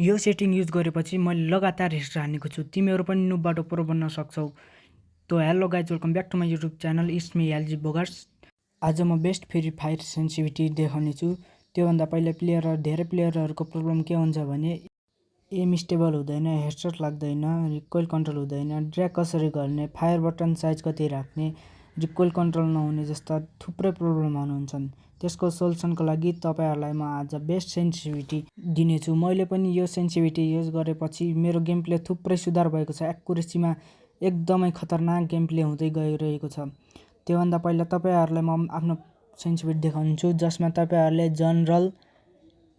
यो setting use गरेपछि मैले लगातार हेड शट हानेको छु। तिमीहरू पनि नुबबाट प्रो बन्न सक्छौ। तो hello guys, welcome back to my YouTube channel it's me LG बोगर्स। आज म बेस्ट फ्री फायर सेन्सिटिभिटी देखाउने छु। त्योभन्दा पहिला धेरै प्लेयरहरूको प्रब्लम के हुन्छ भने एम स्टेबल हुँदैन, हेडसट लाग्दैन, रिकोइल कन्ट्रोल हुँदैन, ड्र्याग कसरी गर्ने, फायर बटन साइज कति राख्ने, रिकोइल कन्ट्रोल नहुने जस्ता थुप्रै प्रब्लमहरू हुन्छन्। त्यसको सोल्युसनको लागि तपाईहरुलाई म आज बेस्ट सेन्सिटिभिटी दिनेछु। मैले पनि यो सेन्सिटिभिटी युज गरेपछि मेरो गेम प्ले थुप्रै सुधार भएको छ। एक्युरेसीमा एकदमै खतरनाक गेम प्ले हुँदै गइरहेको छ। त्योभन्दा पहिला तपाईहरुलाई म आफ्नो सेन्सिटिभिटी देखाउँछु, जसमा तपाईहरुले जनरल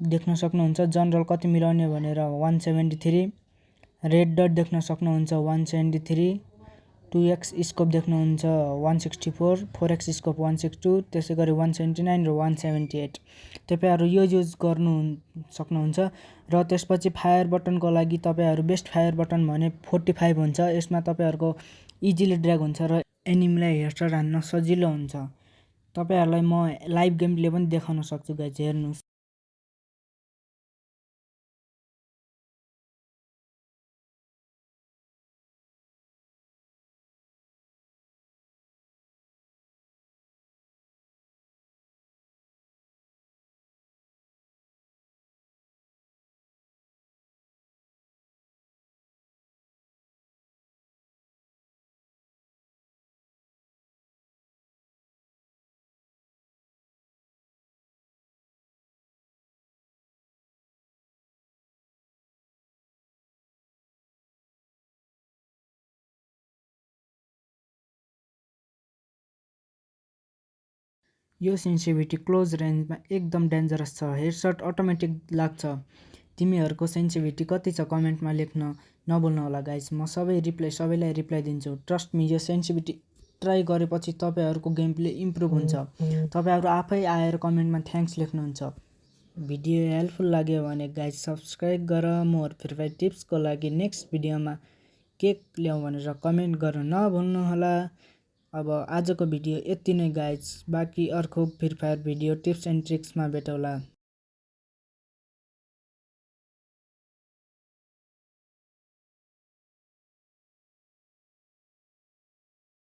देख्न सक्नुहुन्छ। जनरल कति मिलाउने भनेर 173, रेड डट देख्न सक्नुहुन्छ 173, 2x स्कोप देख्नुहुन्छ 164, 4x स्कोप 162, त्यसैगरी 179 र 178। तपाईहरु यो युज गर्नु सक्नुहुन्छ। र त्यसपछि फायर बटनको लागि तपाईहरु बेस्ट फायर बटन भने 45 हुन्छ। यसमा तपाईहरुको इजिली ड्र्याग हुन्छ र एनिमीलाई हेडसट हान्न सजिलो हुन्छ। तपाईहरुलाई म लाइभ गेम प्ले पनि देखाउन सक्छु गाइज, हेर्नुस्। यो सेन्सिटिभिटी क्लोज रेन्जमा एकदम डेन्जरस छ। हेडसट अटोमेटिक लाग्छ। तिमीहरूको सेन्सिटिभिटी कति छ कमेन्टमा लेख्न नभुल्नु होला गाइज। म सबैलाई रिप्लाई दिन्छु। ट्रस्ट मी, यो सेन्सिटिभिटी ट्राई गरेपछि तपाईहरुको गेम प्ले इम्प्रुभ हुन्छ। तपाईहरु आफै आएर कमेन्टमा थ्याङ्क्स लेख्नुहुन्छ। भिडियो हेल्पफुल लाग्यो भने गाइज सब्सक्राइब गर। मोर फ्री फायर टिप्सको लागि नेक्स्ट भिडियोमा के ल्याउँ भनेर कमेन्ट गर्न नभुल्नु होला। अब आजको भिडियो यति नै गाइज। बाँकी अर्को Free Fire video tips and ट्रिक्समा भेटौँला।